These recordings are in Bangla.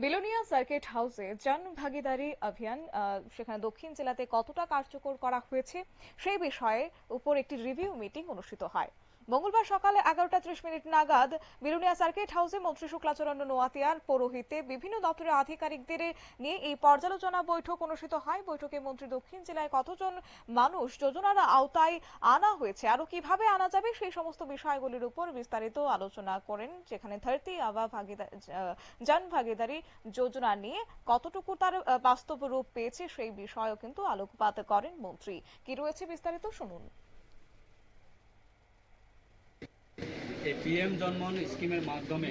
বিলোনিয়া সার্কিট হাউসে জন ভাগিদারি অভিযান সেখানে দক্ষিণ জেলাতে কতটা কার্যকর করা হয়েছে সেই বিষয়ে উপর একটি রিভিউ মিটিং অনুষ্ঠিত হয়। মঙ্গলবার সকালে 11:30 নাগাদ বিলোনিয়া সার্কিট হাউসে মন্ত্রী শুক্লাচরণ নোয়াতিয়ার পৌরোহিত্যে বিভিন্ন দপ্তরের আধিকারিকদের নিয়ে এই পর্যালোচনা বৈঠক অনুষ্ঠিত হয়। বৈঠকে মন্ত্রী দক্ষিণ জেলায় কতজন মানুষ যোজনার আওতায় আনা হয়েছে, আরো কিভাবে আনা যাবে সেই সমস্ত বিষয়গুলির উপর বিস্তারিত আলোচনা করেন, যেখানে ধরতি আবা জন ভাগিদারি যোজনা নিয়ে কতটুকু তার বাস্তব রূপ পেয়েছে সেই বিষয়েও কিন্তু আলোকপাত করেন মন্ত্রী। কি রয়েছে বিস্তারিত শুনুন। এই পিএম জনমন স্কিমের মাধ্যমে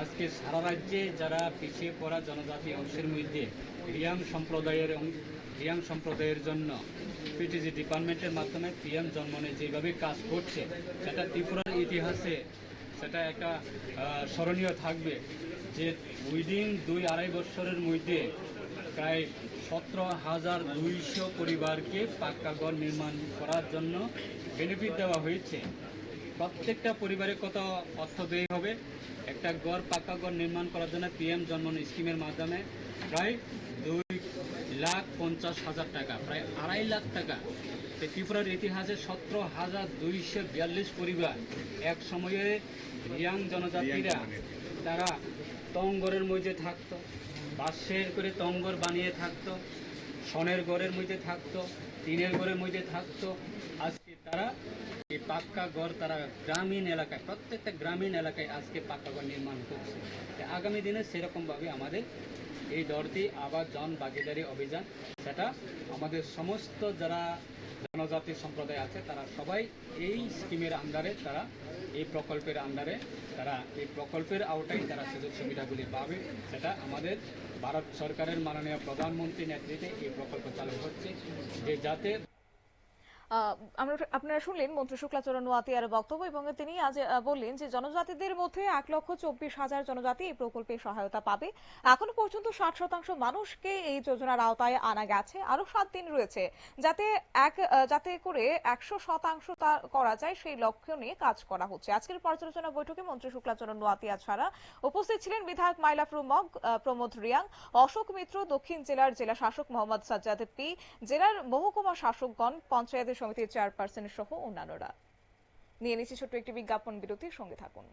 আজকে সারা রাজ্যে যারা পিছিয়ে পড়া জনজাতি অংশের মধ্যে রিয়াং সম্প্রদায়ের জন্য পিটিজি ডিপার্টমেন্টের মাধ্যমে পিএম জনমনে যেভাবে কাজ করছে সেটা ত্রিপুরার ইতিহাসে সেটা একটা স্মরণীয় থাকবে যে উইদিন 2-2.5 বছরের মধ্যে প্রায় 17,200 পরিবারকে পাক্কা ঘর নির্মাণ করার জন্য বেনিফিট দেওয়া হয়েছে। প্রত্যেকটা পরিবারে কত অর্থ ব্যয় হবে একটা ঘর পাকা ঘর নির্মাণ করার জন্য পিএম জনমন স্কিমের মাধ্যমে প্রায় 2,50,000 টাকা, প্রায় 2.5 লাখ টাকা। ত্রিপুরার ইতিহাসে 17,242 পরিবার এক সময়ে রিয়াং জনজাতিরা তারা টংঘরের মধ্যে থাকতো, বাঁশের করে টংঘর বানিয়ে থাকতো, সনের ঘরের মধ্যে থাকতো, টিনের ঘরের মধ্যে থাকতো। আজকে তারা এই পাক্কা ঘর তারা গ্রামীণ এলাকায়, প্রত্যেকটা গ্রামীণ এলাকায় আজকে পাক্কা ঘর নির্মাণ করছে। আগামী দিনে সেরকমভাবে আমাদের এই ধরতি আবার জন ভাগিদারি অভিযান, সেটা আমাদের সমস্ত যারা জনজাতি সম্প্রদায় আছে তারা সবাই এই স্কিমের আন্ডারে, তারা এই প্রকল্পের আন্ডারে, তারা এই প্রকল্পের আওতায় তারা সুযোগ সুবিধাগুলি পাবে। সেটা আমাদের ভারত সরকারের মাননীয় প্রধানমন্ত্রী নেতৃত্বে এই প্রকল্প চালু হচ্ছে, যে যাতে আপনারা শুনলেন মন্ত্রী শুক্লাচরণ নোয়াতিয়ার বক্তব্য, এবং তিনি আজ বললেন যে জনজাতিদের মধ্যে 1,24,000 জনজাতি এই প্রকল্পে সহায়তা পাবে। এখনো পর্যন্ত 60% মানুষকে এই যোজনার আওতায় আনা গেছে। আরো 7 দিন রয়েছে যাতে করে 100% তা করা যায় সেই লক্ষ্য নিয়ে কাজ করা হচ্ছে। আজকের পর্যালোচনা বৈঠকে মন্ত্রী শুক্লাচরণ নোয়াতিয়া ছাড়া উপস্থিত ছিলেন বিধায়ক মাইলাফরু মগ, প্রমোদ রিয়াং, অশোক মিত্র, দক্ষিণ জেলার জেলা শাসক মোহাম্মদ সাজ্জাদ পি, জেলার মহকুমা শাসকগণ, পঞ্চায়েত সমিতির চেয়ারপারসন সহ অন্যান্যরা। নিয়ে নিচ্ছি ছোট্ট একটি বিজ্ঞাপন বিরতির সঙ্গে থাকুন।